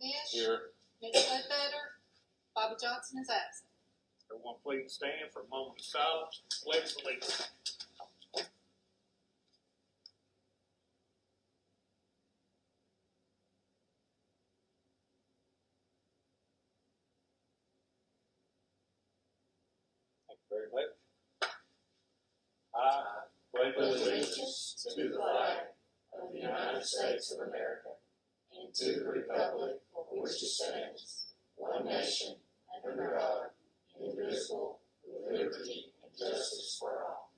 McNish. Here. Mitch Ledbetter. Bobby Johnson is absent. Everyone please stand for a moment of silence. Pledge allegiance. Thank you very much. I pledge allegiance to the flag of the United States of America and to the republic for which it stands, one nation, under God, indivisible, with liberty and justice for all.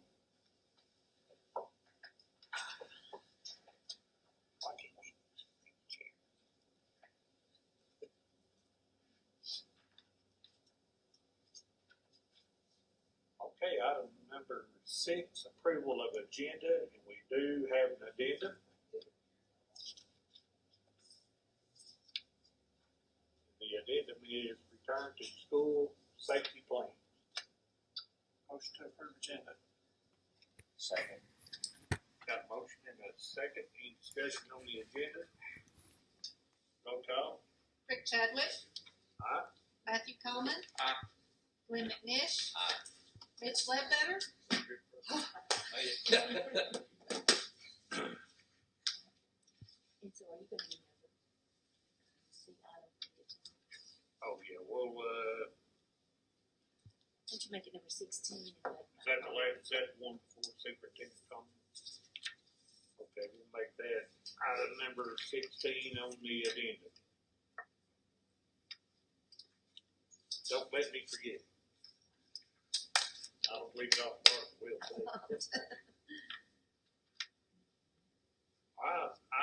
Okay, item number 6, approval of agenda, and we do have an addendum. The addendum is return to school safety plan. Motion to approve agenda. Second. Got a motion and a second. Any discussion on the agenda? Roll call. Rick Chadwick. Aye. Matthew Coleman. Aye. Glenn McNish. Aye. Mitch Ledbetter. And so are you going to remember? See, I don't forget. Oh, yeah, well, Don't you make it number 16? is that the last, is that one for superintendent comments? Okay, we'll make that item number 16 on the agenda. Don't let me forget. I don't leave it off the mark, will say.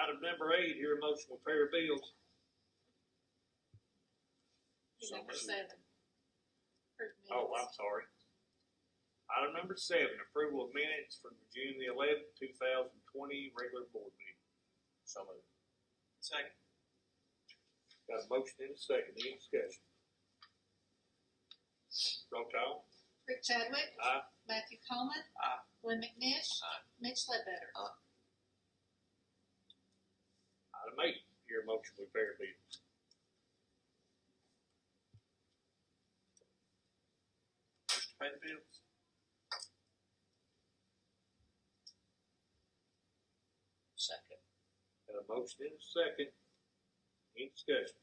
Item number 8, here a motion to pay our bills. Number 7. Approved Oh, minutes. I'm sorry. Item number 7, approval of minutes from the June the 11th, 2020 regular board meeting. So moved. Second. Got a motion and a second. Any discussion? Roll call. Rick Chadwick. Aye. Matthew Coleman. Aye. Glenn McNish. Aye. Mitch Ledbetter. Item 8, here a motion to pay our bills. Motion to pay the bills. Second. Got a motion and a second. Any discussion?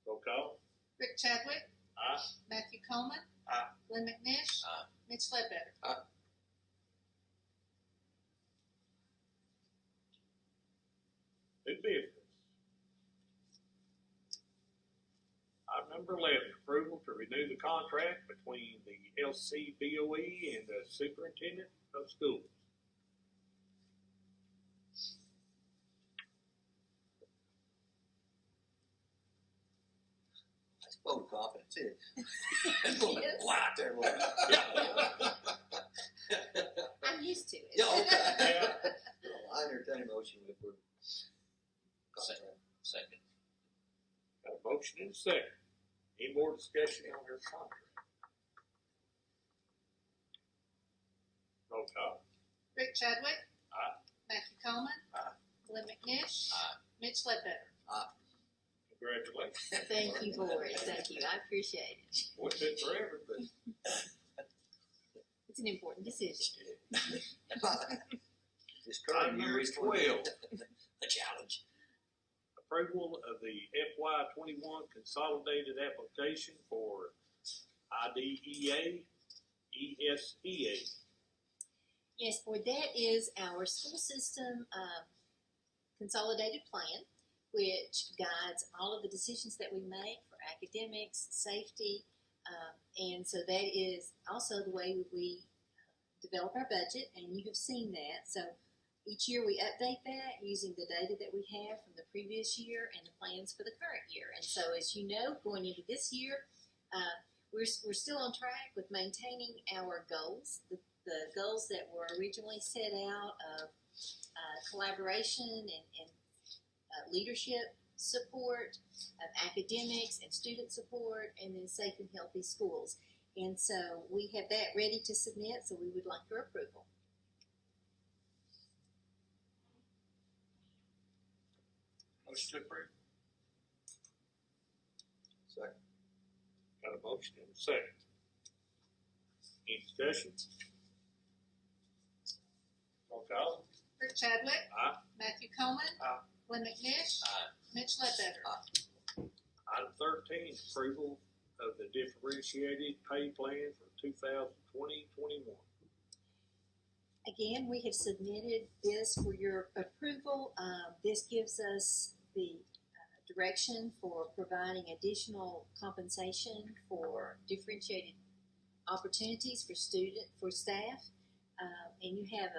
Roll call. Rick Chadwick. Aye. Matthew Coleman. Aye. Glenn McNish. Aye. Mitch Ledbetter. New business. Item number 11, approval to renew the contract between the LCBOE and the superintendent of schools. That's vote confidence, isn't it? Yes. Wow, there, I'm used to it. Yeah, okay. Yeah. I entertain a motion to approve. Contract. Second. Got a motion and a second. Any more discussion on their contract? Roll call. Rick Chadwick. Aye. Matthew Coleman. Aye. Glenn McNish. Aye. Mitch Ledbetter. Congratulations. Thank you, board. Thank you. I appreciate it. Wouldn't been forever, but It's an important decision. This current Item year number is 12. a challenge. approval of the FY 21 consolidated application for IDEA, ESEA. Yes, board, that is our school system consolidated plan, which guides all of the decisions that we make for academics, safety, and so that is also the way we develop our budget, and you have seen that. So each year we update that using the data that we have from the previous year and the plans for the current year. And so as you know, going into this year, we're still on track with maintaining our goals, the goals that were originally set out of collaboration and leadership support, of academics and student support, and then safe and healthy schools. And so we have that ready to submit, so we would like your approval. Motion to approve. Second. Got a motion and a second. Any discussion? Roll call. Rick Chadwick. Aye. Matthew Coleman. Aye. Glenn McNish. Aye. Mitch Ledbetter. Item 13, approval of the differentiated pay plan for 2020-21. Again, we have submitted this for your approval. This gives us the direction for providing additional compensation for differentiated opportunities for staff, and you have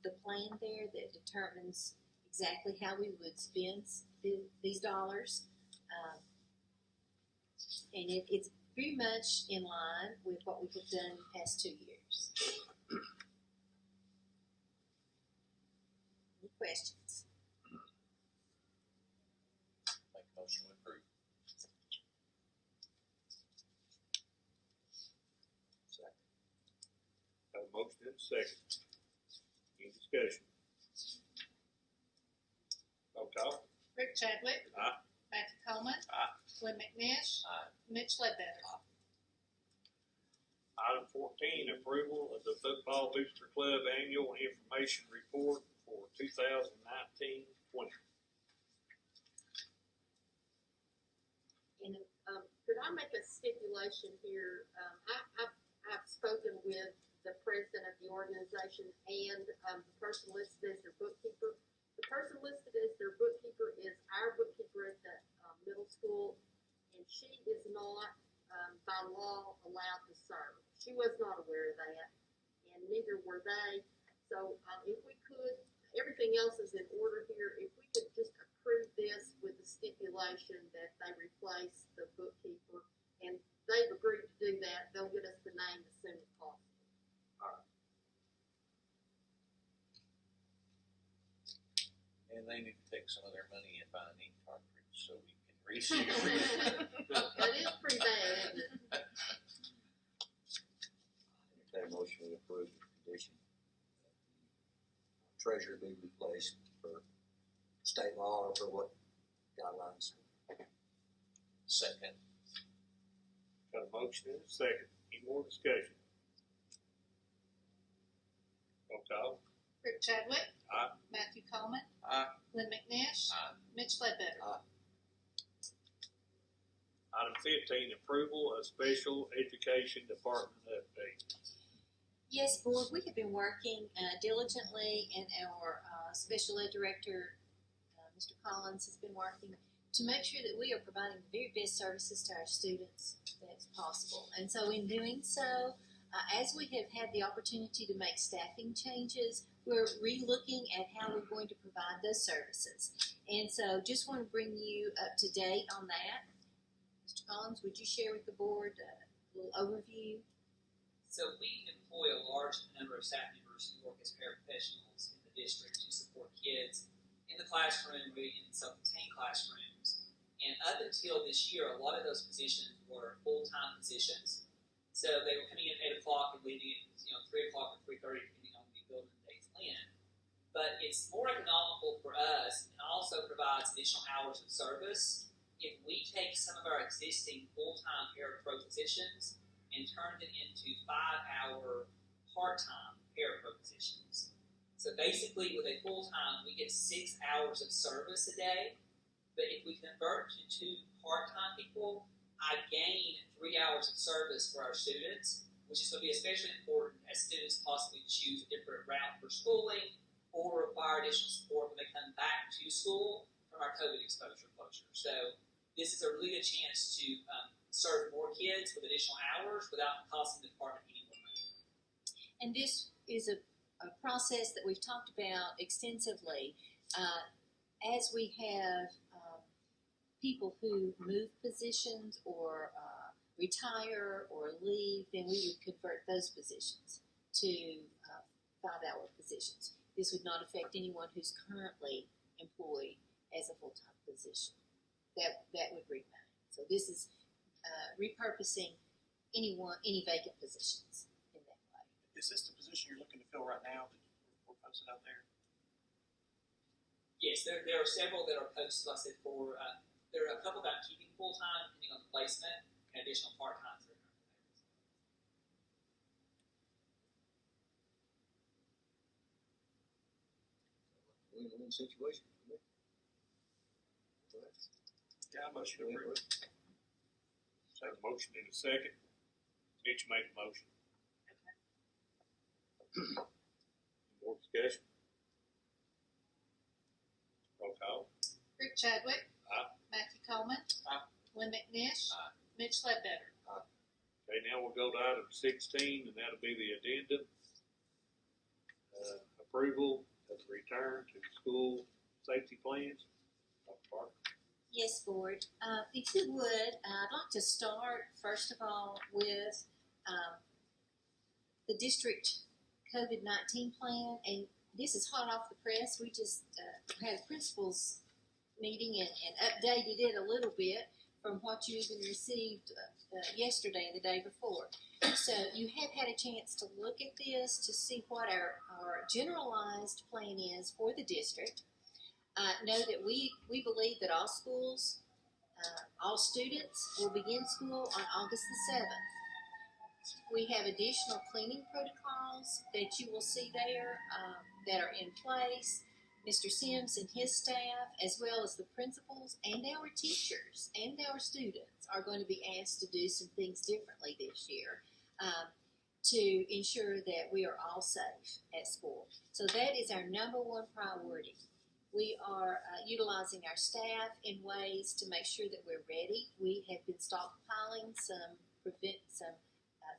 the plan there that determines exactly how we would spend these dollars, and it's very much in line with what we have done the past 2 years. Any questions? Make a motion to approve. Second. Got a motion and a second. Any discussion? Roll call. Rick Chadwick. Aye. Matthew Coleman. Aye. Glenn McNish. Aye. Mitch Ledbetter. Item 14, approval of the Football Booster Club Annual Information Report for 2019-20. And could I make a stipulation here? I've spoken with the president of the organization and the person listed as their bookkeeper. The person listed as their bookkeeper is our bookkeeper at the middle school, and she is not by law allowed to serve. She was not aware of that, and neither were they. So if we could, everything else is in order here. If we could just approve this with the stipulation that they replace the bookkeeper, and they've agreed to do that, they'll get us the name as soon as possible. And they need to take some of their money and buy an ink cartridge so we can read it. That is pretty bad, isn't it? Entertain a motion to approve the condition. Treasurer be replaced for state law or for what guidelines? Second. Got a motion and a second. Any more discussion? Roll call. Rick Chadwick. Aye. Matthew Coleman. Aye. Glenn McNish. Aye. Mitch Ledbetter. Item 15, approval of Special Education Department update. Yes, Board, we have been working diligently, and our Special Ed Director, Mr. Collins, has been working to make sure that we are providing the very best services to our students that's possible. And so in doing so, as we have had the opportunity to make staffing changes, we're re-looking at how we're going to provide those services. And so just want to bring you up to date on that. Mr. Collins, would you share with the Board a little overview? So we employ a large number of staff members who work as paraprofessionals in the district to support kids in the classroom, in self-contained classrooms. And up until this year, a lot of those positions were full-time positions. So they were coming in at 8 o'clock and leaving at 3 o'clock or 3:30, depending on the building days in. But it's more economical for us and also provides additional hours of service if we take some of our existing full-time parapro positions and turn it into 5-hour part-time parapro positions. So basically, with a full-time, we get 6 hours of service a day. But if we convert to 2 part-time people, I gain 3 hours of service for our students, which is going to be especially important as students possibly choose a different route for schooling or require additional support when they come back to school from our COVID exposure closure. So this is a really good chance to serve more kids with additional hours without costing the department any more money. And this is a process that we've talked about extensively. As we have people who move positions or retire or leave, then we would convert those positions to 5-hour positions. This would not affect anyone who's currently employed as a full-time position. That would remain. So this is repurposing any vacant positions in that way. Is this the position you're looking to fill right now that we're posted out there? Yes, there are several that are posted, like I said, for, there are a couple that I'm keeping full-time, depending on the placement, and additional part-times that are Win-win situation. Yeah, motion to approve. Second motion in a second. Mitch made the motion. More discussion? Roll call. Rick Chadwick. Aye. Matthew Coleman. Aye. Lynn McNish. Aye. Mitch Ledbetter. Okay, now we'll go to item 16, and that'll be the addendum. Approval of the return to school safety plans. Dr. Parker. Yes, Board. If you would, I'd like to start, first of all, with the district COVID-19 plan. And this is hot off the press. We just had a principals meeting and updated it a little bit from what you even received yesterday and the day before. So you have had a chance to look at this to see what our generalized plan is for the district. Know that we believe that all schools, all students will begin school on August the 7th. We have additional cleaning protocols that you will see there that are in place. Mr. Sims and his staff, as well as the principals and our teachers and our students, are going to be asked to do some things differently this year to ensure that we are all safe at school. So that is our number one priority. We are utilizing our staff in ways to make sure that we're ready. We have been stockpiling some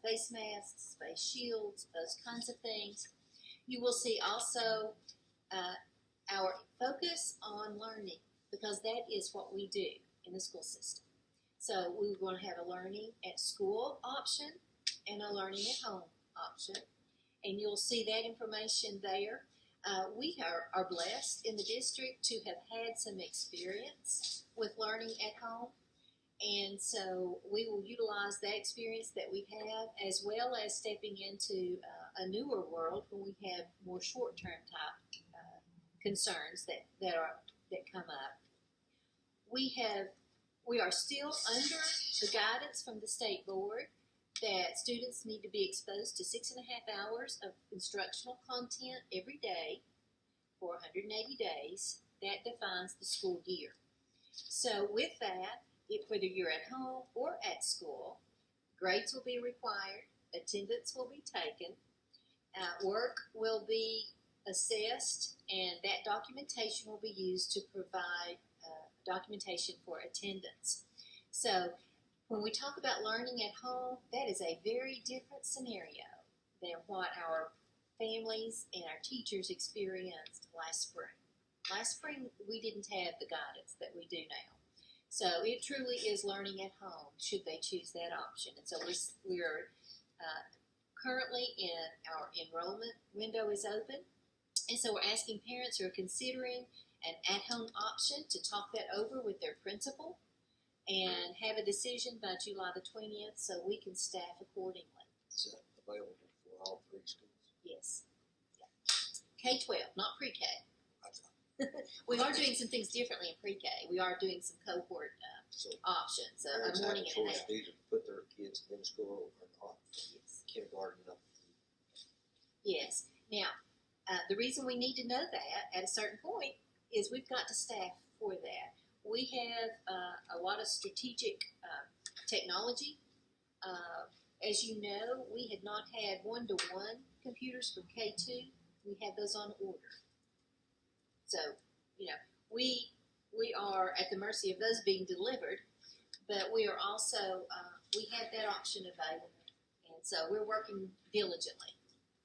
face masks, face shields, those kinds of things. You will see also our focus on learning, because that is what we do in the school system. So we're going to have a learning at school option and a learning at home option, and you'll see that information there. We are blessed in the district to have had some experience with learning at home, and so we will utilize that experience that we have, as well as stepping into a newer world when we have more short-term type concerns that come up. We are still under the guidance from the state board that students need to be exposed to 6.5 hours of instructional content every day for 180 days. That defines the school year. So with that, whether you're at home or at school, grades will be required, attendance will be taken, work will be assessed, and that documentation will be used to provide documentation for attendance. So when we talk about learning at home, that is a very different scenario than what our families and our teachers experienced last spring. Last spring, we didn't have the guidance that we do now. So it truly is learning at home, should they choose that option. And so we're currently in our enrollment window is open. And so we're asking parents who are considering an at-home option to talk that over with their principal and have a decision by July the 20th so we can staff accordingly. Is that available for all three schools? Yes. Yeah. K-12, not pre-K. That's We are doing some things differently in pre-K. We are doing some cohort so options, a parents have morning a and an choice afternoon. either to put their kids in school or not. Yes. Kindergarten up. Yes. Now, the reason we need to know that at a certain point is we've got to staff for that. We have a lot of strategic technology. As you know, we had not had one-to-one computers from K2. We have those on order. So, we are at the mercy of those being delivered, but we are also, we have that option available. And so we're working diligently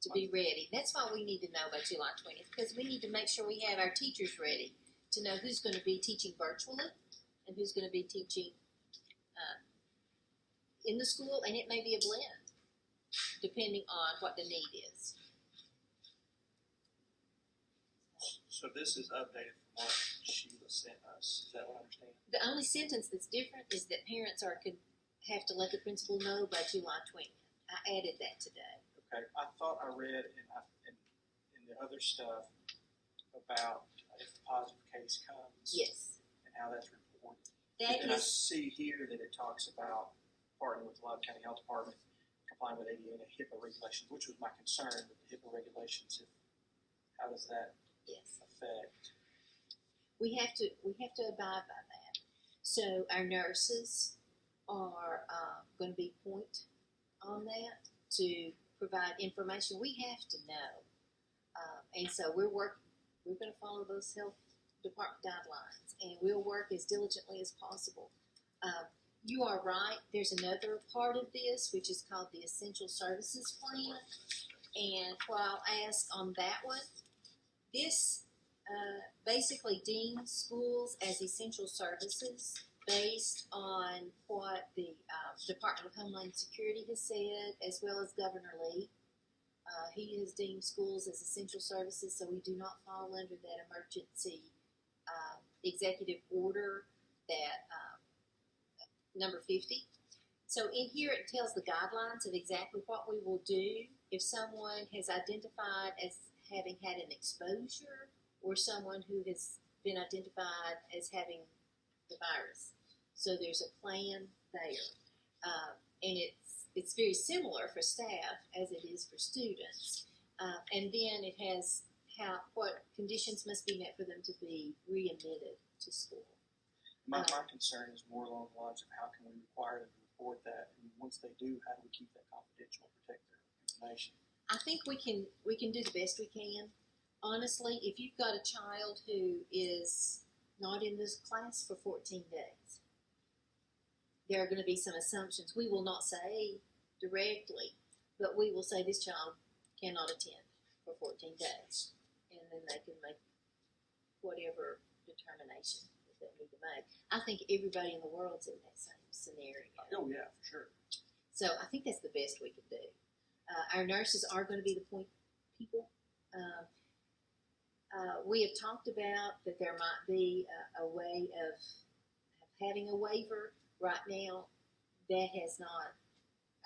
to be ready. That's why we need to know by July 20th, because we need to make sure we have our teachers ready to know who's going to be teaching virtually and who's going to be teaching in the school, and it may be a blend, depending on what the need is. So this is updated from what Sheila sent us. Is that what I understand? The only sentence that's different is that parents have to let the principal know by July 20th. I added that today. Okay. I thought I read in the other stuff about if a positive case comes. Yes, And how that's reported. that And I is, see here that it talks about partnering with the Loudoun County Health Department, complying with ADA and HIPAA regulations, which was my concern with the HIPAA regulations. How does that yes. affect? We have to abide by that. So our nurses are going to be point on that to provide information. We have to know, and so we're going to follow those health department guidelines, and we'll work as diligently as possible. You are right. There's another part of this which is called the Essential Services Plan, and what I'll ask on that one, this basically deems schools as essential services based on what the Department of Homeland Security has said, as well as Governor Lee. He has deemed schools as essential services, so we do not fall under that emergency executive order that number 50. So in here it tells the guidelines of exactly what we will do if someone has identified as having had an exposure or someone who has been identified as having the virus. So there's a plan there. And it's very similar for staff as it is for students. And then it has what conditions must be met for them to be readmitted to school. My concern is more along the lines of how can we require them to report that, and once they do, how do we keep that confidential and protect their information? I think we can do the best we can. Honestly, if you've got a child who is not in this class for 14 days, there are going to be some assumptions. We will not say directly, but we will say this child cannot attend for 14 days, and then they can make whatever determination that they need to make. I think everybody in the world's in that same scenario. Oh yeah, for sure. So I think that's the best we can do. Our nurses are going to be the point people. We have talked about that there might be a way of having a waiver. Right now, that has not,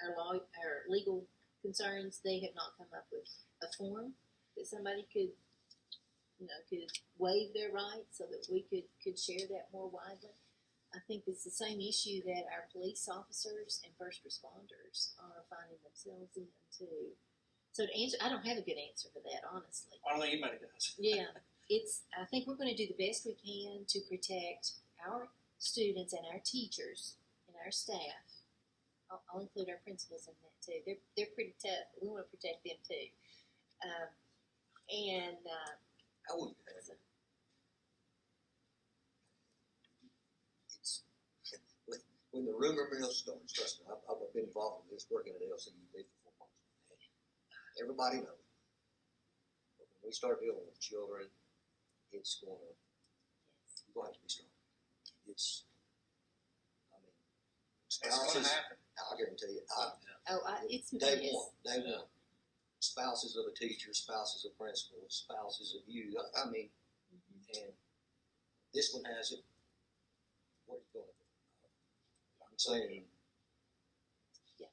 our legal concerns, they have not come up with a form that somebody could waive their rights so that we could share that more widely. I think it's the same issue that our police officers and first responders are finding themselves in too. So to answer, I don't have a good answer for that, honestly. I don't think anybody does. Yeah, I think we're going to do the best we can to protect our students and our teachers and our staff. I'll include our principals in that too. They're pretty tough. But we want to protect them too. I wouldn't have it. It's when the rumor mill starts. Trust me, I've been involved in this, working at LCUB for 4 months. Everybody knows. But when we start dealing with children, it's going to have to be strong. It's, I mean, It's going to spouses. happen. I guarantee it. It's Day yes. one. Spouses of a teacher, spouses of principals, spouses of you. I mean, and this one has it. What are you going to do? I'm saying, Yeah.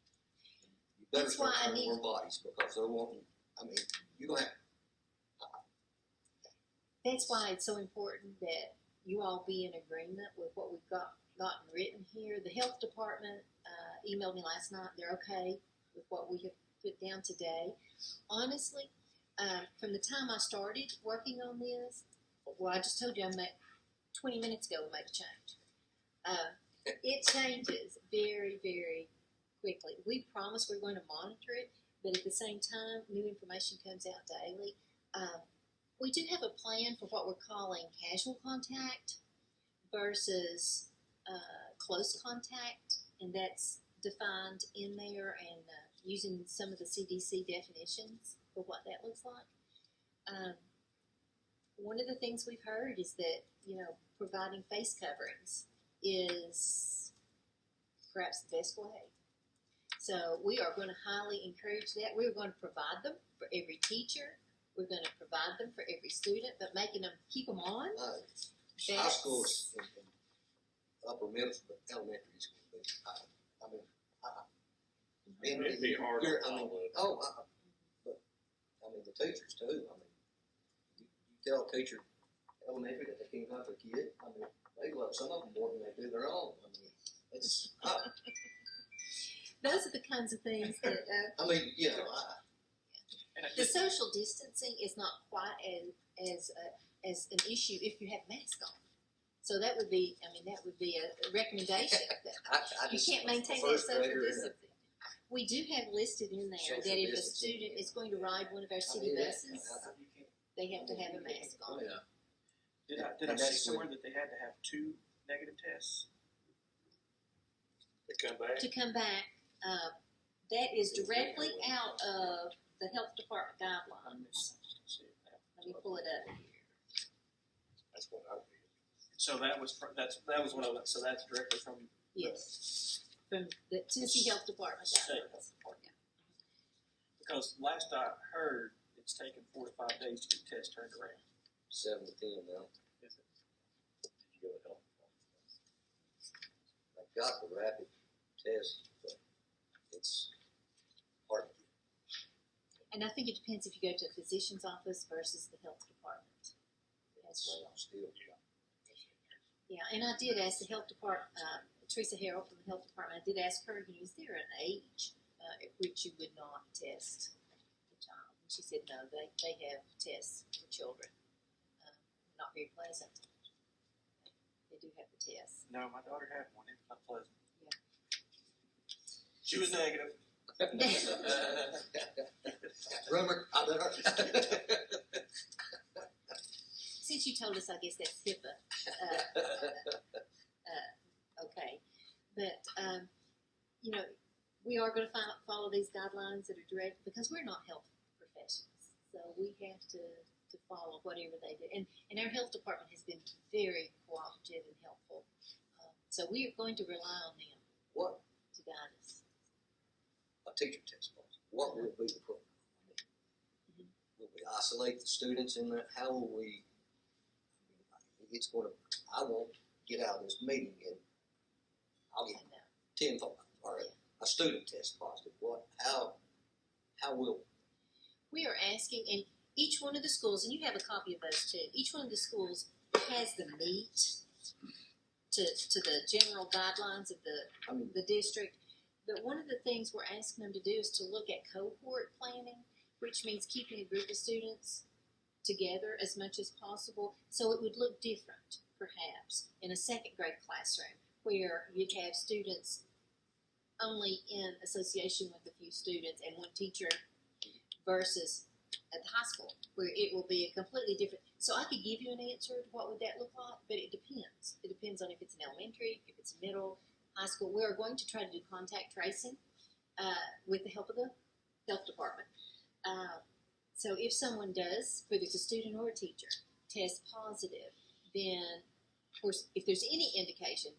you better That's start why I turning need- more bodies because they're wanting. I mean, you're going to have. That's why it's so important that you all be in agreement with what we've gotten written here. The health department emailed me last night. They're okay with what we have put down today. Honestly, from the time I started working on this, well, I just told you 20 minutes ago we made a change. It changes very, very quickly. We promise we're going to monitor it, but at the same time, new information comes out daily. We do have a plan for what we're calling casual contact versus close contact, and that's defined in there and using some of the CDC definitions for what that looks like. One of the things we've heard is that, providing face coverings is perhaps the best way. So we are going to highly encourage that. We're going to provide them for every teacher. We're going to provide them for every student, but making them keep them on. High school and upper middle school, elementary school. It'd be hard to follow. But I mean the teachers too. I mean, you tell a teacher elementary that they can't love their kid. I mean, they love some of them more than they do their own. I mean, it's. Those are the kinds of things that. I mean, you know, And I The just, social distancing is not quite as an issue if you have masks on. So that would be, I mean, that would be a recommendation. That I you just, can't maintain that first social grader and a- distancing. We do have listed in there Social that if a distancing. student is going to ride one of our I city mean, buses, they have to have a mask on. Yeah. did I And see that's somewhere that they had to have 2 negative tests? They come back. To come back, that is directly out of the health department I guidelines. missed that. Let me pull it up here. That's what I did. So that was that was what I was. So that's directly from Yes, from the Tennessee Health Department the state guidelines. health department. Because last I heard, it's taken 4 to 5 days to get the test turned around. 7 to 10 now. Is it? You go to health department. I've got the rapid test, but it's hard to get. And I think it depends if you go to a physician's office versus the health department as well. Still. Yeah, and I did ask the health department, Teresa Harrell from the health department, I did ask her, is there an age at which you would not test the child? And she said, no, they have tests for children. Not very pleasant. They do have the tests. No, my daughter had one. It was not pleasant. Yeah. She was negative. Rumor, I better. Since you told us, I guess that's HIPAA. Okay. But, you know, we are going to follow these guidelines that are direct because we're not health professionals. So we have to follow whatever they do. And our health department has been very cooperative and helpful. So we are going to rely on them What? to guide us. A teacher test force. What will be the program? Will we isolate the students in that? How will we? It's going to. I won't get out of this meeting and I'll get I know. 10 or a student test positive. What? How will? We are asking, and each one of the schools, and you have a copy of those too, each one of the schools has the meat to the general guidelines of I mean, the district. But one of the things we're asking them to do is to look at cohort planning, which means keeping a group of students together as much as possible. So it would look different, perhaps, in a second grade classroom where you'd have students only in association with a few students and one teacher versus at the high school where it will be a completely different. So I could give you an answer to what would that look like, but it depends. It depends on if it's an elementary, if it's middle, high school. We are going to try to do contact tracing with the help of the health department. So if someone does, whether it's a student or a teacher, test positive, then, of course, if there's any indication,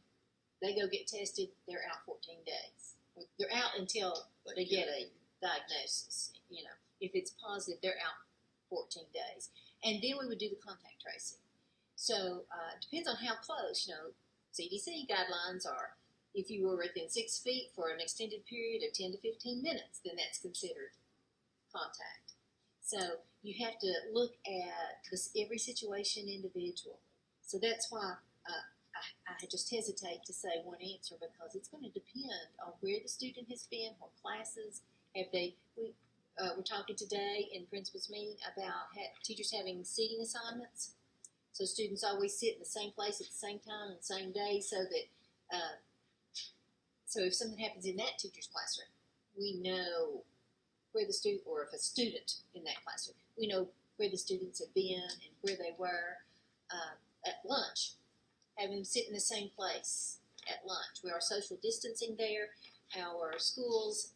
they go get tested, they're out 14 days. They're out until they get a diagnosis. You know, if it's positive, they're out 14 days. And then we would do the contact tracing. So it depends on how close. You know, CDC guidelines are if you were within 6 feet for an extended period of 10 to 15 minutes, then that's considered contact. So you have to look at every situation individually. So that's why I just hesitate to say one answer because it's going to depend on where the student has been, what classes have they. We're talking today in principal's meeting about teachers having seating assignments. So students always sit in the same place at the same time on the same day, so that so if something happens in that teacher's classroom, we know where the student, or if a student in that classroom, we know where the students have been and where they were at lunch, having them sit in the same place at lunch. We are social distancing there. Our schools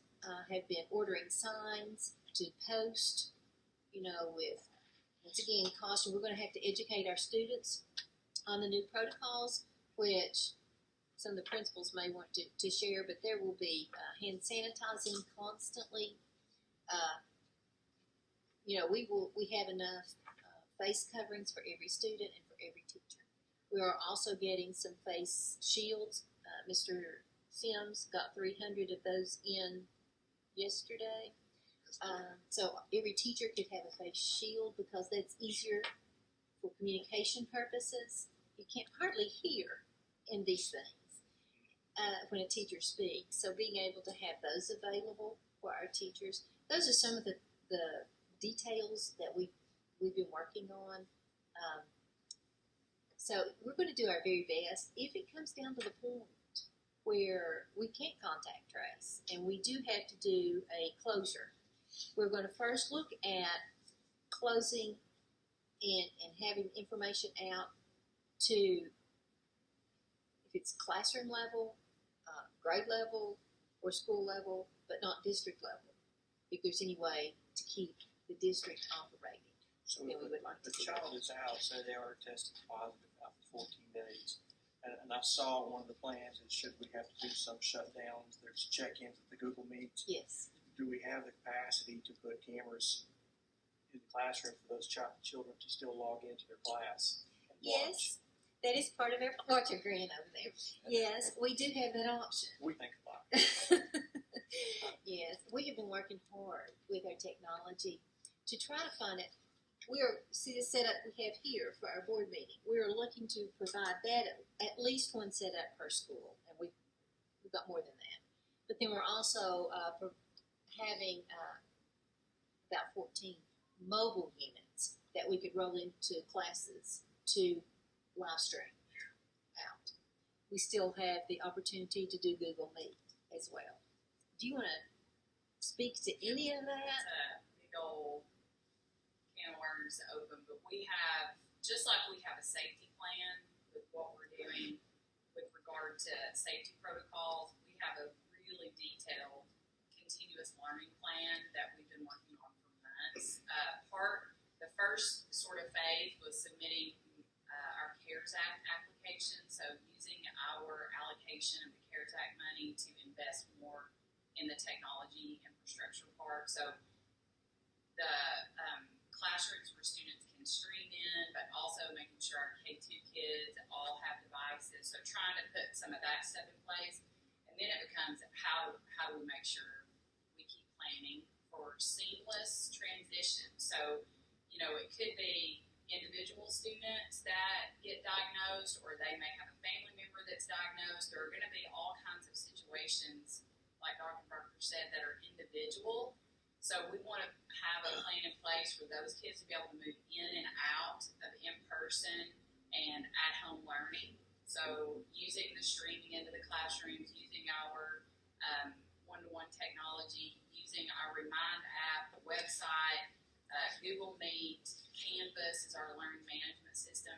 have been ordering signs to post, you know, with, once again, caution. We're going to have to educate our students on the new protocols, which some of the principals may want to share, but there will be hand sanitizing constantly. You know, we have enough face coverings for every student and for every teacher. We are also getting some face shields. Mr. Sims got 300 of those in yesterday. So every teacher could have a face shield because that's easier for communication purposes. You can't hardly hear in these things when a teacher speaks. So being able to have those available for our teachers, those are some of the details that we've been working on. So we're going to do our very best. If it comes down to the point where we can't contact trace and we do have to do a closure, we're going to first look at closing and having information out to, if it's classroom level, grade level, or school level, but not district level, if there's any way to keep the district operating. So then if we would like to the see child is out, say they are tested positive after 14 days, and I saw one of the plans that should we have to do some shutdowns, there's check-ins at the Google Meets. Yes. Do we have the capacity to put cameras in the classroom for those children to still log into their class and watch? Yes. That is part of our watch your grin over there. Yes, we do have that option. We think about it. Yes, we have been working hard with our technology to try to find it. See the setup we have here for our board meeting. We're looking to provide that at least one setup per school, and we've got more than that. But then we're also having about 14 mobile units that we could roll into classes to live stream out. We still have the opportunity to do Google Meet as well. Do you want to speak to any of that? It's a big old can of worms to open, but we have, just like we have a safety plan with what we're doing with regard to safety protocols, we have a really detailed continuous learning plan that we've been working on for months. The first sort of phase was submitting our CARES Act application, so using our allocation of the CARES Act money to invest more in the technology infrastructure part. So the classrooms where students can stream in, but also making sure our K-2 kids all have devices. So trying to put some of that stuff in place. And then it becomes how do we make sure we keep planning for seamless transition. So, it could be individual students that get diagnosed, or they may have a family member that's diagnosed. There are going to be all kinds of situations, like Dr. Barker said, that are individual. So we want to have a plan in place for those kids to be able to move in and out of in-person and at-home learning. So using the streaming into the classrooms, using our one-to-one technology, using our Remind app, the website, Google Meet, Canvas is our learning management system.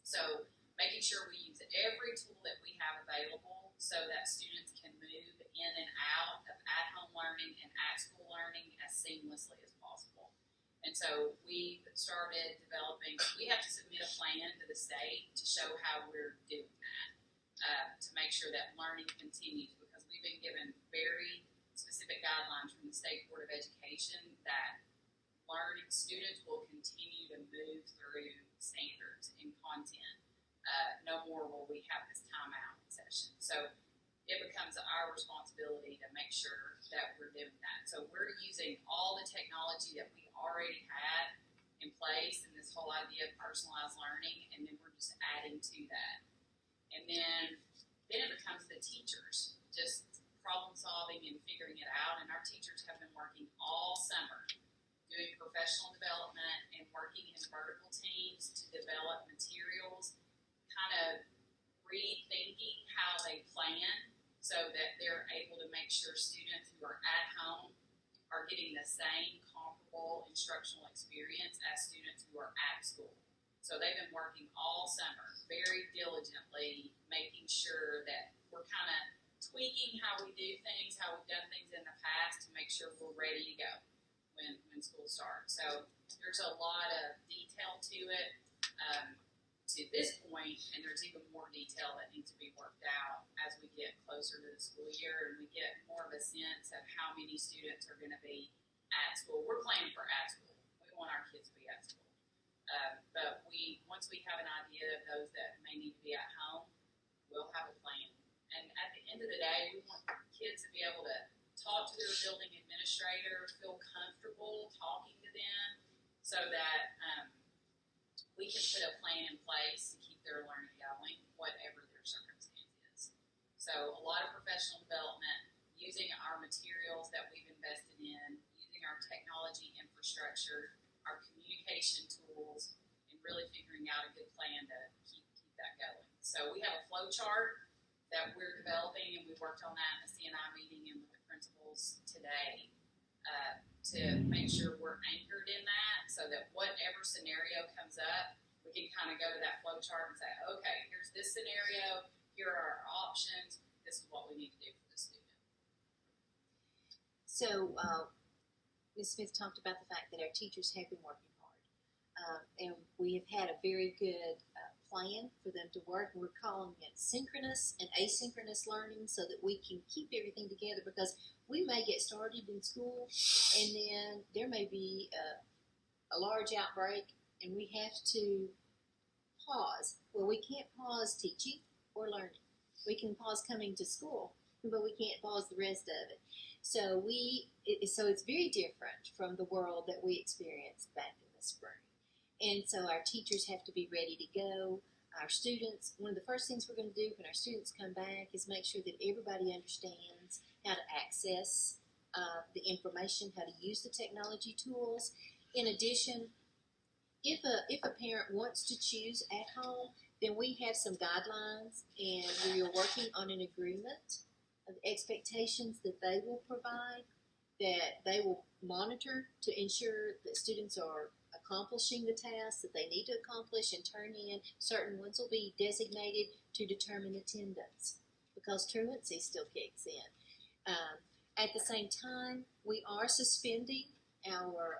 So making sure we use every tool that we have available so that students can move in and out of at-home learning and at-school learning as seamlessly as possible. And so we started developing, we have to submit a plan to the state to show how we're doing that, to make sure that learning continues, because we've been given very specific guidelines from the State Board of Education that learning students will continue to move through standards and content. No more will we have this timeout session. So it becomes our responsibility to make sure that we're doing that. So we're using all the technology that we already had in place in this whole idea of personalized learning, and then we're just adding to that. And then it becomes the teachers just problem solving and figuring it out. And our teachers have been working all summer doing professional development and working in vertical teams to develop materials, kind of rethinking how they plan so that they're able to make sure students who are at home are getting the same comparable instructional experience as students who are at school. So they've been working all summer very diligently, making sure that we're kind of tweaking how we do things, how we've done things in the past to make sure we're ready to go when school starts. So there's a lot of detail to it to this point, and there's even more detail that needs to be worked out as we get closer to the school year and we get more of a sense of how many students are going to be at school. We're planning for at school. We want our kids to be at school. But once we have an idea of those that may need to be at home, we'll have a plan. And at the end of the day, we want kids to be able to talk to their building administrator, feel comfortable talking to them, so that we can put a plan in place to keep their learning going, whatever their circumstance is. So a lot of professional development, using our materials that we've invested in, using our technology infrastructure, our communication tools, and really figuring out a good plan to keep that going. So we have a flow chart that we're developing, and we worked on that in the CNI meeting and with the principals today to make sure we're anchored in that, so that whatever scenario comes up, we can kind of go to that flow chart and say, okay, here's this scenario, here are our options, this is what we need to do for the student. So, Ms. Smith talked about the fact that our teachers have been working hard, and we have had a very good plan for them to work. We're calling it synchronous and asynchronous learning, so that we can keep everything together, because we may get started in school and then there may be a large outbreak and we have to pause. Well, we can't pause teaching or learning. We can pause coming to school, but we can't pause the rest of it. So it's very different from the world that we experienced back in the spring. And so our teachers have to be ready to go. Our students, one of the first things we're going to do when our students come back is make sure that everybody understands how to access the information, how to use the technology tools. In addition, if a parent wants to choose at home, then we have some guidelines, and we are working on an agreement of expectations that they will provide, that they will monitor to ensure that students are accomplishing the tasks that they need to accomplish and turn in. Certain ones will be designated to determine attendance, because truancy still kicks in. At the same time, we are suspending our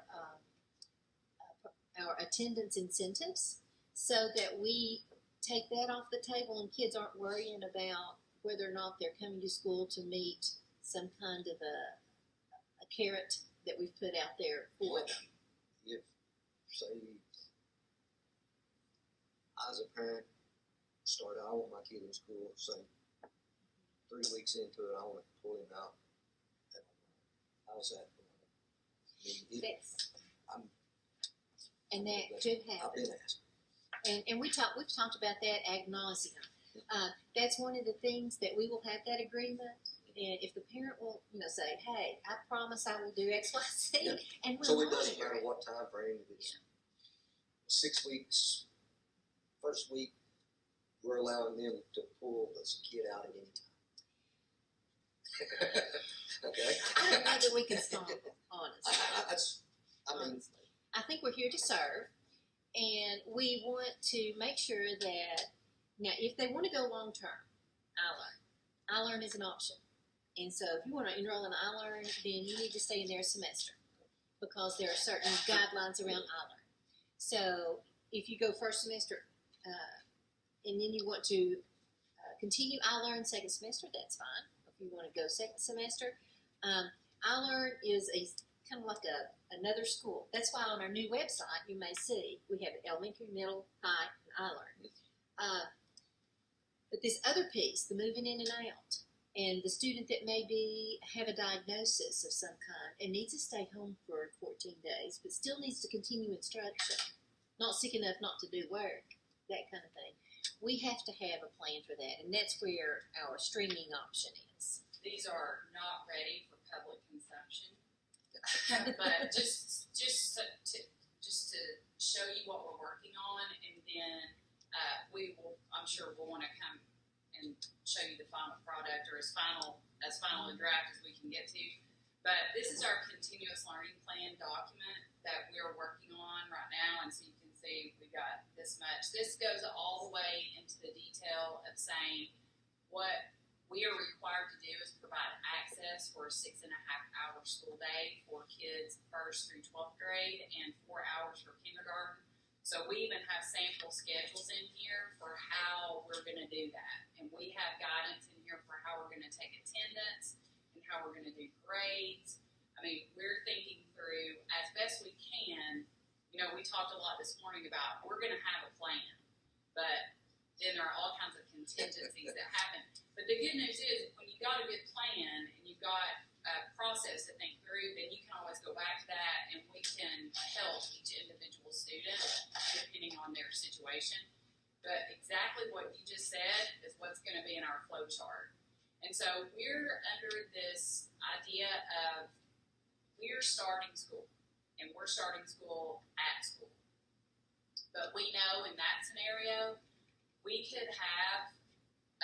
attendance incentives, so that we take that off the table and kids aren't worrying about whether or not they're coming to school to meet some kind of a carrot that we've put out there for them. If, say, I as a parent I want my kid in school, say, 3 weeks into it, I want to pull him out. How's that? I mean, and that could happen. I've been asked. And we've talked about that ad nauseum. That's one of the things that we will have that agreement. And if the parent will, say, "Hey, I promise I will do X, Y, Z," Yeah. and we'll so it doesn't monitor matter it. what time frame it is. 6 weeks, first week, we're allowing them to pull this kid out at any time. Okay. I don't know that we can stop it, honestly. Honestly. I think we're here to serve, and we want to make sure that, now, if they want to go long term, iLearn is an option. And so if you want to enroll in iLearn, then you need to stay in there a semester, because there are certain guidelines around iLearn. So if you go first semester and then you want to continue iLearn second semester, that's fine. If you want to go second semester, iLearn is kind of like another school. That's why on our new website you may see we have elementary, middle, high, and iLearn. But this other piece, the moving in and out, and the student that maybe have a diagnosis of some kind and needs to stay home for 14 days, but still needs to continue instruction, not sick enough not to do work, that kind of thing. We have to have a plan for that, and that's where our streaming option is. These are not ready for public consumption, but just to show you what we're working on, and then I'm sure we'll want to come and show you the final product, or as final a draft as we can get to. But this is our continuous learning plan document that we're working on right now, and so you can see we got this much. This goes all the way into the detail of saying what we are required to do is provide access for a 6.5-hour school day for kids 1st through 12th grade and 4 hours for kindergarten. So we even have sample schedules in here for how we're going to do that. And we have guidance in here for how we're going to take attendance and how we're going to do grades. I mean, we're thinking through as best we can. We talked a lot this morning about we're going to have a plan, but then there are all kinds of contingencies that happen. But the good news is when you got a good plan and you've got a process to think through, then you can always go back to that, and we can help each individual student depending on their to be in our flow chart. And so we're under this idea of we're starting school, and we're starting school at school. But we know in that scenario, we could have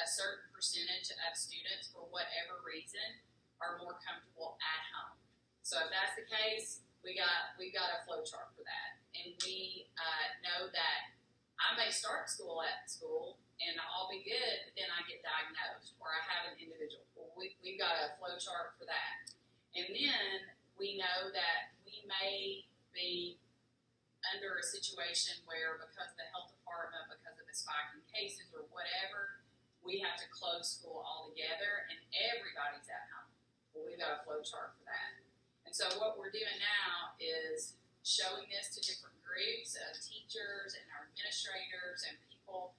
a certain percentage of students, for whatever reason, are more comfortable at home. So if that's the case, we've got a flow chart for that. And we know that I may start school at school, and I'll be good, but then I get diagnosed, or I have an individual. Well, we've got a flow chart for that. And then we know that we may be under a situation where, because of the health department, because of the spike in cases or whatever, we have to close school altogether, and everybody's at home. Well, we've got a flow chart for that. And so what we're doing now is showing this to different groups of teachers and our administrators and people,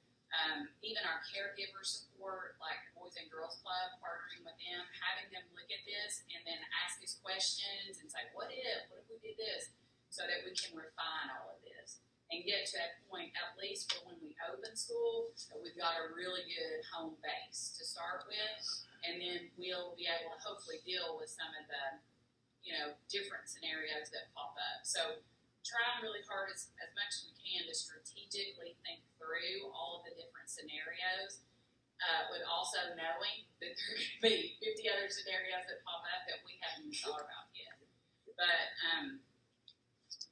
even our caregiver support, like the Boys and Girls Club, partnering with them, having them look at this and then ask us questions and say, what if we did this? So that we can refine all of this and get to that point, at least for when we open school, that we've got a really good home base to start with, and then we'll be able to hopefully deal with some of the, different scenarios that pop up. So trying really hard as much as we can to strategically think through all of the different scenarios, with also knowing that there could be 50 other scenarios that pop up that we haven't even thought about yet. But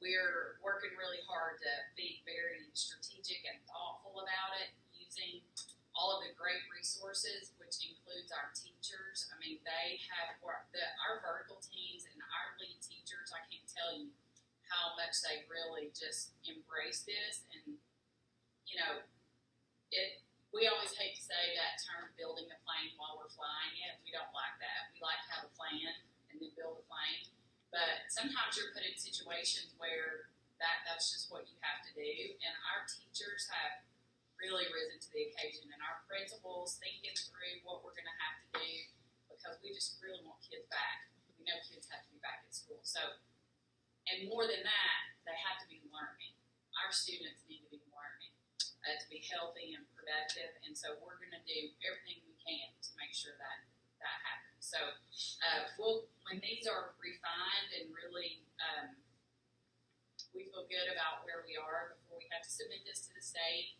we're working really hard to be very strategic and thoughtful about it, using all of the great resources, which includes our teachers. I mean, they have our vertical teams and our lead teachers. I can't tell you how much they really just embrace this. And, we always hate to say that term, building a plane while we're flying it. We don't like that. We like to have a plan and then build a plane. But sometimes you're put in situations where that's just what you have to do. And our teachers have really risen to the occasion, and our principals thinking through what we're going to have to do, because we just really want kids back. We know kids have to be back at school. So, and more than that, they have to be learning. Our students need to be learning to be healthy and productive. And so we're going to do everything we can to make sure that happens. So when these are refined and really we feel good about where we are before we have to submit this to the state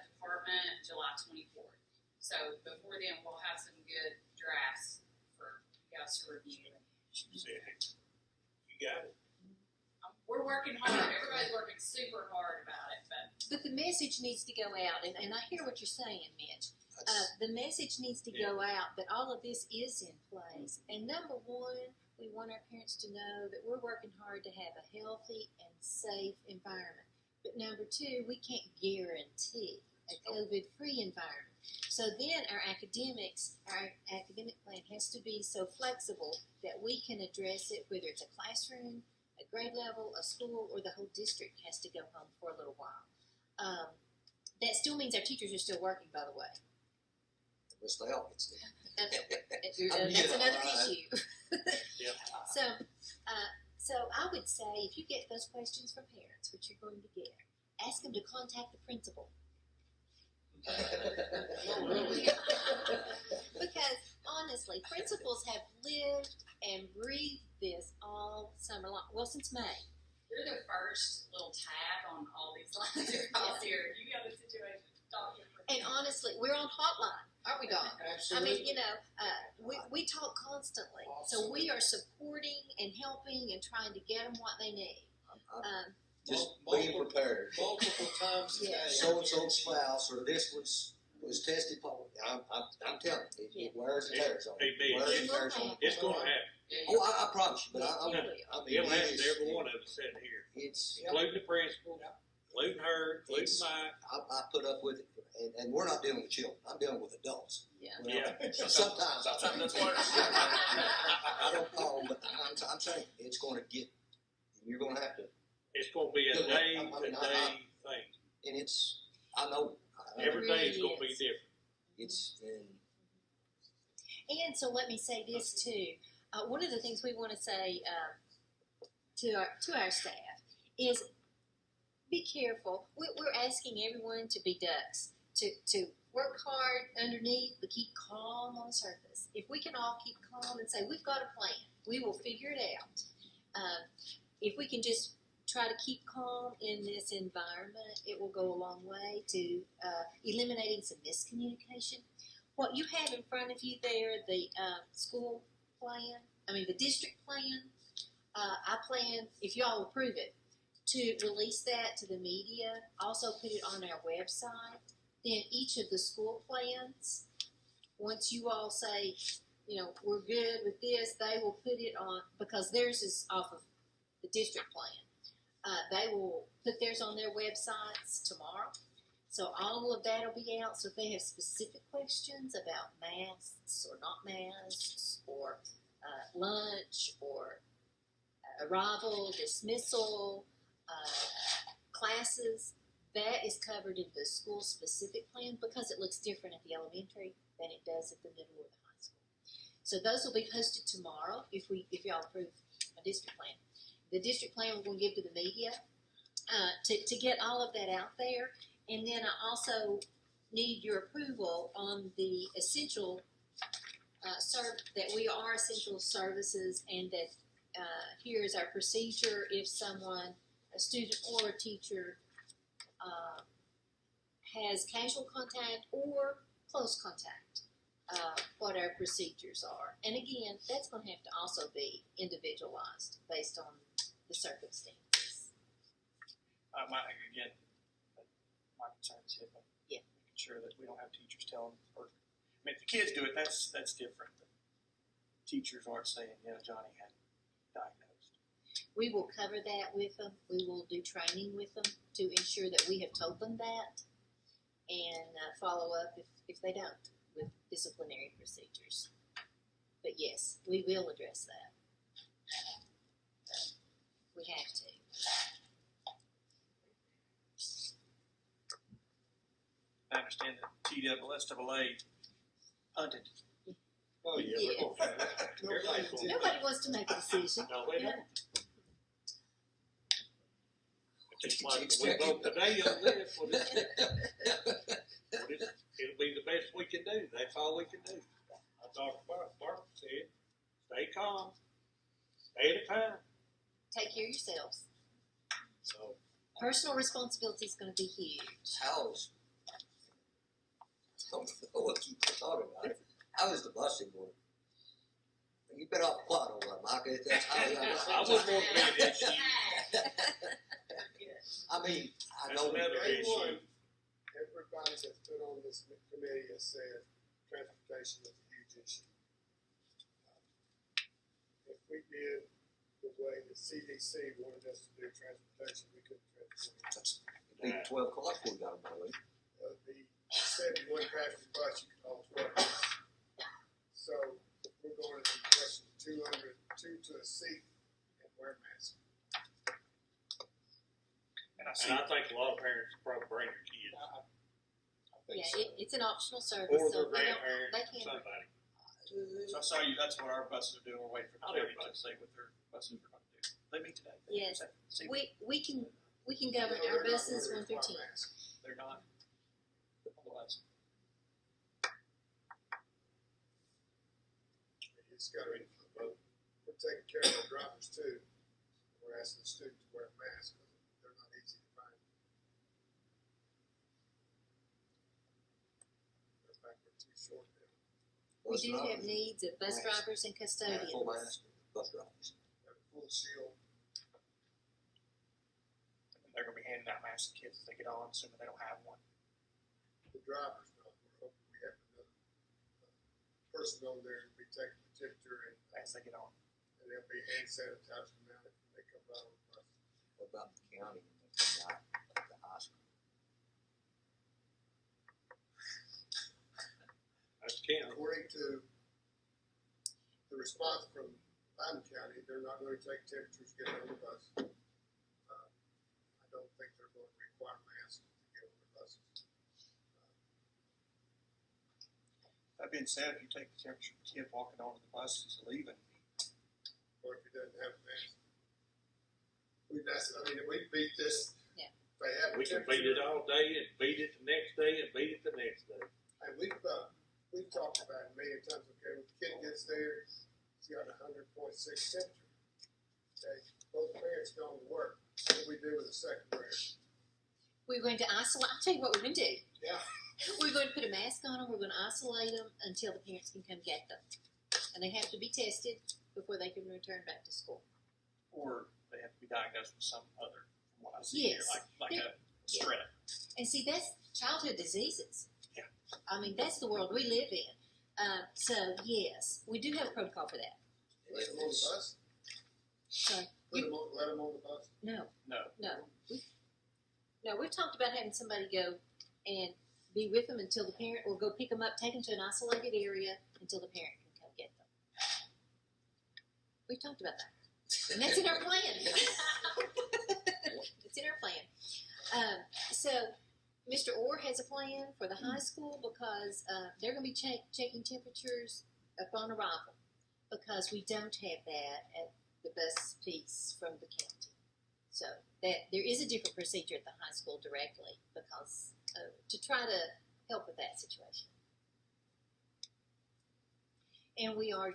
department July 24th. So before then, we'll have some good drafts for you guys to review. You got it. We're working hard. Everybody's working super hard about it. But the message needs to go out, and I hear what you're saying, Mitch. The message needs to go out that all of this is in place. And number one, we want our parents to know that we're working hard to have a healthy and safe environment. But number two, we can't guarantee a COVID-free environment. So then our academic plan has to be so flexible that we can address it, whether it's a classroom, a grade level, a school, or the whole district has to go home for a little while. That still means our teachers are still working, by the way. Wish they all get sick. That's another issue. Yeah. So I would say if you get those questions from parents, which you're going to get, ask them to contact the principal. Because honestly, principals have lived and breathed this all summer long. Well, since May. You're the first little tab on all these lines across here. You got a situation. And honestly, we're on hotline, aren't we, Dawn? Absolutely. I mean, we talk constantly. So we are supporting and helping and trying to get them what they need. Just being prepared. Multiple times a day. So-and-so spouse or this was tested positive. I'm telling you, it wears and tears on Hey, man, it's going to happen. Oh, I promise you, but I mean, It'll happen to every one of us sitting here, including the principal, including her, including mine. I put up with it, and we're not dealing with children. I'm dealing with adults. Yeah. Sometimes that's worse. I don't call them, but I'm saying it's going to get. You're going to have to. It's going to be a day-to-day thing. And it's. I know. Every day is going to be different. It's. And so let me say this too. One of the things we want to say to our staff is be careful. We're asking everyone to be ducks. To work hard underneath, but keep calm on the surface. If we can all keep calm and say, we've got a plan, we will figure it out. If we can just try to keep calm in this environment, it will go a long way to eliminating some miscommunication. What you have in front of you there, the school plan, the district plan, I plan, if y'all approve it, to release that to the media, also put it on our website. Then each of the school plans, once you all say, we're good with this, they will put it on, because theirs is off of the district plan. They will put theirs on their websites tomorrow. So all of that will be out. So if they have specific questions about masks or not masks, or lunch, or arrival, dismissal, classes, that is covered in the school-specific plan because it looks different at the elementary than it does at the middle or the high school. So those will be posted tomorrow if y'all approve a district plan. The district plan we're going to give to the media to get all of that out there. And then I also need your approval on the essential that we are essential services, and that here is our procedure if someone, a student or a teacher, has casual contact or close contact, what our procedures are. And again, that's going to have to also be individualized based on the circumstances. My concern is HIPAA. Yeah. Making sure that we don't have teachers telling, or if the kids do it, that's different. But teachers aren't saying, Johnny had diagnosed. We will cover that with them. We will do training with them to ensure that we have told them that, and follow up if they don't with disciplinary procedures. But yes, we will address that. We have to. I understand that TSSAA punted. Oh, yeah. Yeah. Everybody's going Nobody wants to make a decision. No, they don't. It's like we vote today on this, it'll be the best we can do. That's all we can do. I talked about Bart said, stay calm, stay at a time. Take care of yourselves. So Personal responsibility is going to be huge. How's, I don't know what you talking about. How is the busing going? You've been off quite a while, Mike. That's how I was more than an issue. I mean, I That's know. another issue. Everybody that's been on this committee has said transportation is a huge issue. If we did the way the CDC wanted us to do transportation, we couldn't transport. It'd be 12 o'clock before we got them away. The 71 passenger bus, you can haul 12. So we're going to question 200, two to a seat, and wear masks. And I And I think a lot of parents probably bring their kids. It's an optional service, Or so their they grandparents, can't. somebody. So I saw you. That's what our buses are doing. We're waiting for the Not county everybody. to say what their buses are going to do. They meet today. Yes. See, We can govern our buses 1 through 10. they're not. Otherwise, It's got to be, we're taking care of our drivers too. We're asking the students to wear masks because they're not easy to find. In fact, we're too short now. We do have needs of bus drivers and custodians. Full mask, bus drivers. Have a full shield. they're going to be handing out masks to kids as they get on, assuming they don't have one. The drivers, no, we're hoping we have another person on there to be taking the temperature As they get on. and there'll be hand sanitizer mounted when they come out on the bus. What about the county when they come out of the high school? That's Ken. According to the response from Biden County, they're not going to take temperatures getting on the bus. I don't think they're going to require masks to get on the buses. That being said, if you take the temperature of the kid walking onto the bus who's leaving, Or if he doesn't have a mask. We beat this. Yeah. They have a We can beat it temperature. all day and beat it the next day and beat it the next day. And we've talked about it many times, okay, when the kid gets there, he's got 100.6 temperature. Okay, both parents going to work. What do we do with the second grader? We're going to isolate. I'll tell you what we're going to do. Yeah. We're going to put a mask on them. We're going to isolate them until the parents can come get them. And they have to be tested before they can return back to school. Or they have to be diagnosed with some other, from what I see Yes. here, like a strep. And see, that's childhood diseases. Yeah. I mean, that's the world we live in. So, yes, we do have a protocol for that. Let them on the bus? Sorry. Let them on the bus? No. No. No, we've talked about having somebody go and be with them until the parent, or go pick them up, take them to an isolated area until the parent can come get them. We've talked about that. And that's in our plan. It's in our plan. So, Mr. Orr has a plan for the high school because they're going to be checking temperatures upon arrival, because we don't have that at the bus piece from the county. So that there is a different procedure at the high school directly, because to try to help with that situation. And we are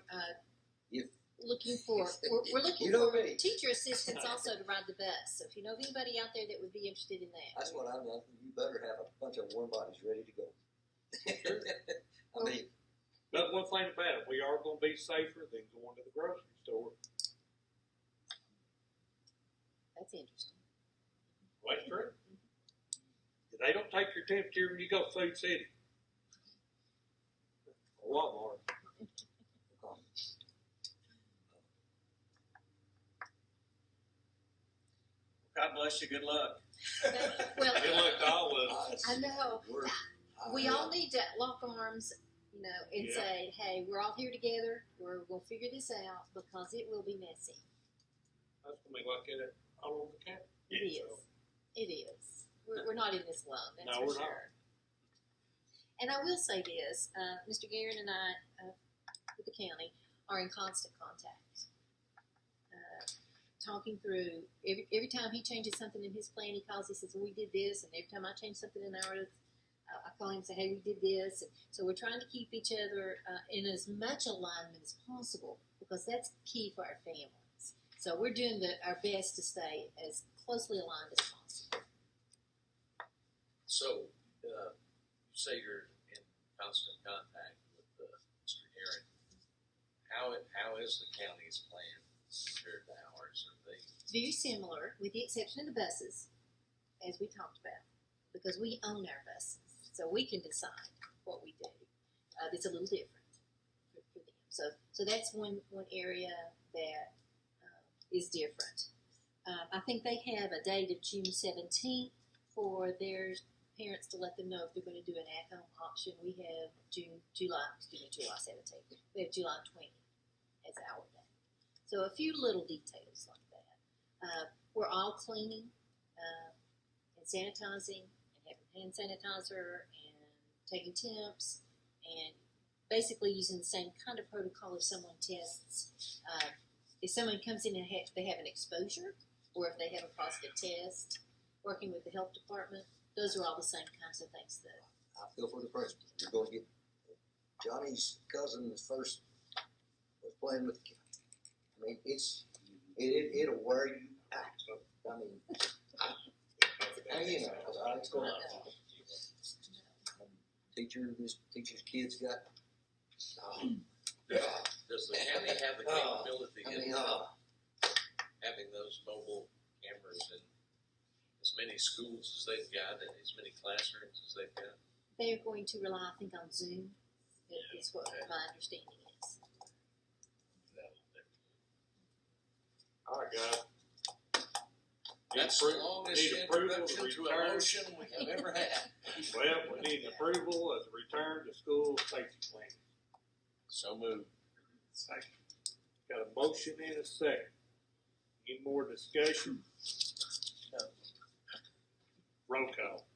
looking for we're looking for teacher assistants also to ride the bus. So if you know of anybody out there that would be interested in that, That's what I know. You better have a bunch of warm bodies ready to go. I mean, But one thing about it, we are going to be safer than going to the grocery store. that's interesting. Well, that's true. They don't take your temperature when you go to Food City. Or Walmart. God bless you. Good luck. Well, Good luck to all of us. I know. We all need to lock arms, you know, and Yeah. say, hey, we're all here together. We're going to figure this out, because it will be messy. That's going to be like that all over the county. It is. It is. We're not in this alone, that's No, for we're sure. not. And I will say this, Mr. Guerin and I, with the county, are in constant contact. Talking through, every time he changes something in his plan, he calls, he says, well, we did this, and every time I change something in ours, I call him and say, hey, we did this. And so we're trying to keep each other in as much alignment as possible, because that's key for our families. So we're doing our best to stay as closely aligned as possible. So, you say you're in constant contact with Mr. Aaron. How is the county's plan compared to ours? Are they Very similar, with the exception of the buses, as we talked about, because we own our buses, so we can decide what we do. It's a little different for them. So that's one area that is different. I think they have a date of June 17th for their parents to let them know if they're going to do an at-home option. We have July 17th. We have July 20th as our day. So a few little details like that. We're all cleaning and sanitizing and having hand sanitizer and taking temps and basically using the same kind of protocol if someone tests. If someone comes in and they have an exposure, or if they have a positive test, working with the health department, those are all the same kinds of things that. I feel for the principal. You're going to get Johnny's cousin first was playing with the kid. I mean, it'll wear you out. I mean, you know, it's going on. Teacher's kids got. Does the county have the capability of having those mobile cameras in as many schools as they've got and as many classrooms as they've got? They are going to rely, I think, on Zoom. Is what my understanding is. All right, guys. That's the longest introduction to a motion we have ever had. Well, we need approval of the return to school safety plan. So moved. Second. Got a motion and a second. Any more discussion? No. Roll call.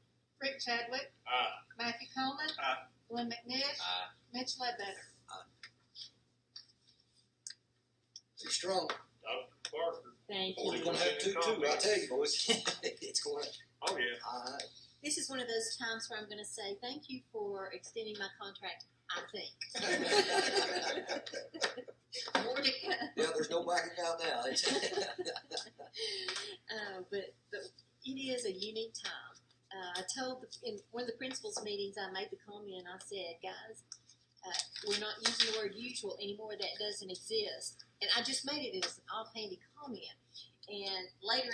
Rick Chadwick. Aye. Matthew Coleman. Aye. Glenn McNish. Aye. Mitch Ledbetter. Be strong. Dr. Parker. Thank We're you. going to have to too. I tell you, boys. It's going to. Oh, yeah. All right. This is one of those times where I'm going to say thank you for extending my contract. I think. More to come. Yeah, there's no backing out now. But it is a unique time. I told in one of the principals' meetings, I made the comment. I said, guys, we're not using the word usual anymore. That doesn't exist. And I just made it as an offhanded comment. And later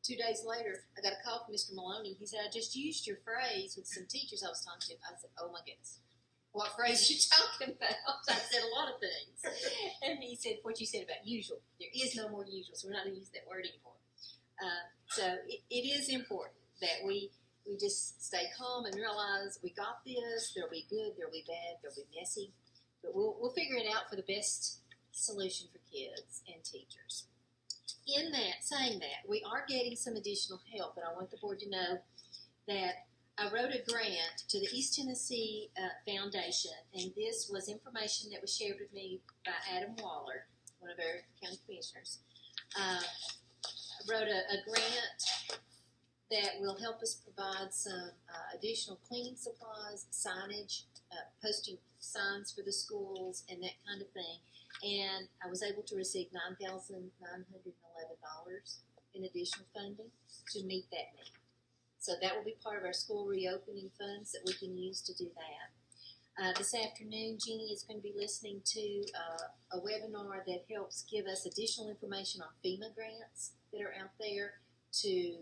2 days later, I got a call from Mr. Maloney. He said, I just used your phrase with some teachers I was talking to. I said, oh my goodness. What phrase are you talking about? I said a lot of things. And he said, what you said about usual. There is no more usual, so we're not going to use that word anymore. So it is important that we just stay calm and realize we got this. There'll be good, there'll be bad, there'll be messy. But we'll figure it out for the best solution for kids and teachers. In that, saying that, we are getting some additional help, and I want the board to know that I wrote a grant to the East Tennessee Foundation, and this was information that was shared with me by Adam Waller, one of our county commissioners. I wrote a grant that will help us provide some additional cleaning supplies, signage, posting signs for the schools, and that kind of thing. And I was able to receive $9,911 in additional funding to meet that need. So that will be part of our school reopening funds that we can use to do that. This afternoon, Jeannie is going to be listening to a webinar that helps give us additional information on FEMA grants that are out there to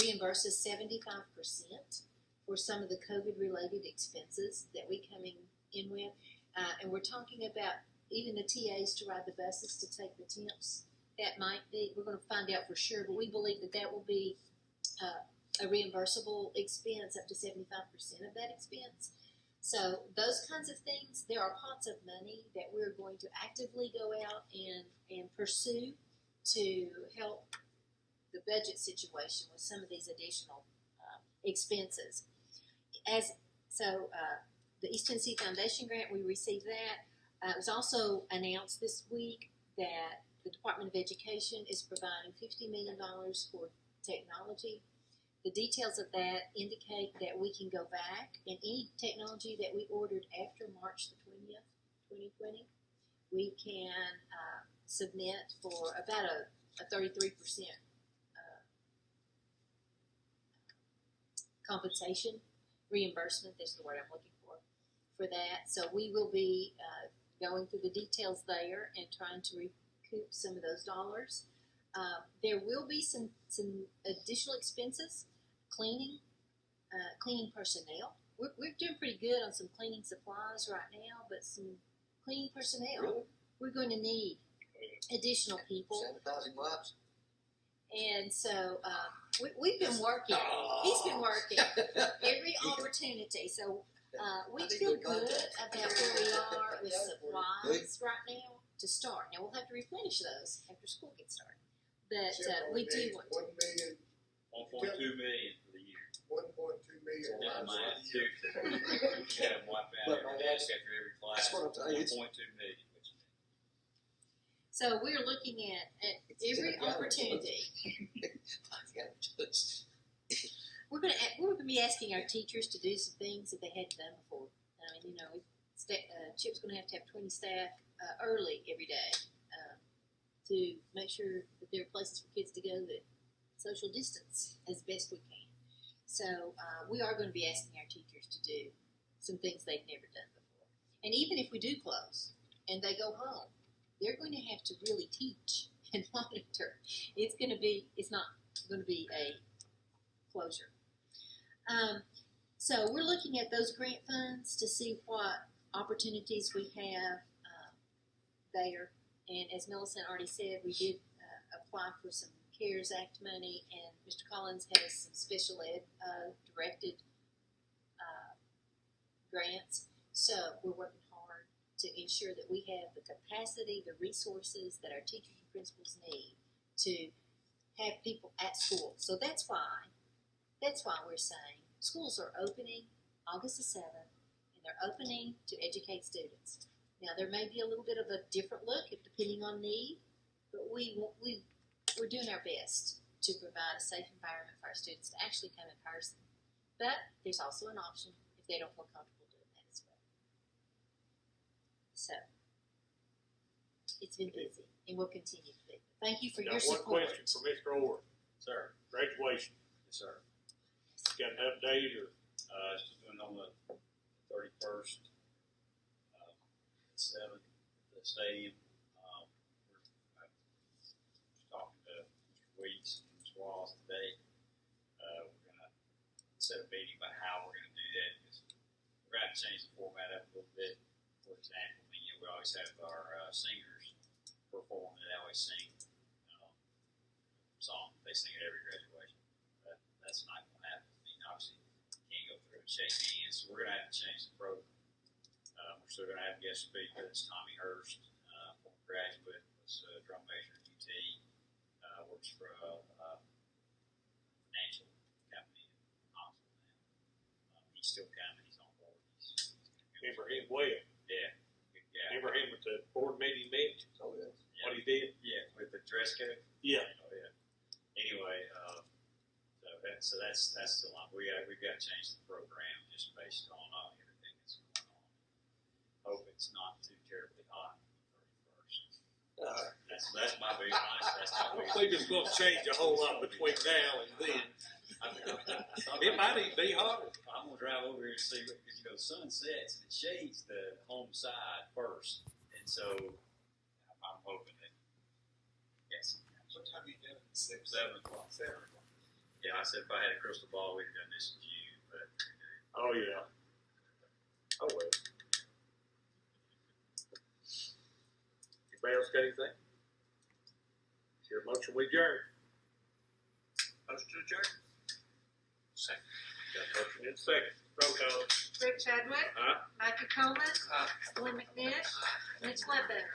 reimburse us 75% for some of the COVID-related expenses that we coming in with. And we're talking about even the TAs to ride the buses to take the temps. That might be, we're going to find out for sure, but we believe that will be a reimbursable expense, up to 75% of that expense. So those kinds of things, there are pots of money that we're going to actively go out and pursue to help the budget situation with some of these additional expenses. The East Tennessee Foundation grant, we received that. It was also announced this week that the Department of Education is providing $50 million for technology. The details of that indicate that we can go back, and any technology that we ordered after March the 20th, 2020, we can submit for about a 33% compensation, reimbursement, that's the word I'm looking for that. So we will be going through the details there and trying to recoup some of those dollars. There will be some additional expenses. Cleaning personnel. We're doing pretty good on some cleaning supplies right now, but some cleaning personnel. Really? We're going to need additional people. Sanitizing wipes? And so we've been working. He's been working every opportunity. So we feel good about where we are with supplies right now to start. Now we'll have to replenish those after school gets started. But we do want to. 1.2 million for the year. 1.2 million. Yeah, mine too. We had them wipe out every desk after every class. That's what I'm telling you. 1.2 million. So we're looking at every opportunity. We're going to be asking our teachers to do some things that they hadn't done before. I mean, Chip's going to have 20 staff early every day to make sure that there are places for kids to go that social distance as best we can. So we are going to be asking our teachers to do some things they've never done before. And even if we do close and they go home, they're going to have to really teach and monitor. It's not going to be a closure. So we're looking at those grant funds to see what opportunities we have there. And as Millicent already said, we did apply for some CARES Act money, and Mr. Collins has some special ed directed grants. So we're working hard to ensure that we have the capacity, the resources that our teachers and principals need to have people at school. So that's why we're saying schools are opening August the 7th, and they're opening to educate students. Now there may be a little bit of a different look depending on need, but we're doing our best to provide a safe environment for our students to actually come in person. But there's also an option if they don't feel comfortable doing that as well. So, it's been busy and will continue to be. Thank you for your Got one support. question for Mr. Orr. Sir. Graduation. Yes, sir. Got an update or? It's doing on the 31st, 7th, at the stadium. We're talking to Mr. Weeks and Mr. Wallace today. We're going to set a meeting about how we're going to do that, because we're going to change the format up a little bit. For example, we always have our singers perform, and they always sing song. They sing at every graduation. That's not going to happen. I mean, obviously, you can't go through and shake hands. So we're going to have to change the program. We're still going to have guest speakers. Tommy Hurst, former graduate, was a drum major at UT. Works for a financial company in Knoxville now. He's still coming. He's on board. Remember him well. Yeah. Good guy. Remember him at the board meeting Mitch? Oh, yeah. What he did? Yeah, with the dress code. Yeah. Oh yeah. Anyway, so that's still on. We've got to change the program just based on everything that's going on. Hope it's not too terribly hot on the 31st. That's my big honest. That's I my don't big. think it's going to change a whole lot between now and then. It might even be hotter. I'm gonna drive over here and see, because the sun sets and it shades the home side first, and so I'm hoping that yes. What time are you doing? 7 o'clock. 7 o'clock. Yeah, I said if I had a crystal ball, we'd have done this in June, but Oh, yeah. Oh, well. Anybody else got anything? Is there a motion we adjourn? motion to adjourn. Second. Got a motion in second. Roll call. Rick Chadwick. Aye. Matthew Coleman. Glenn McNish. Mitch Ledbetter.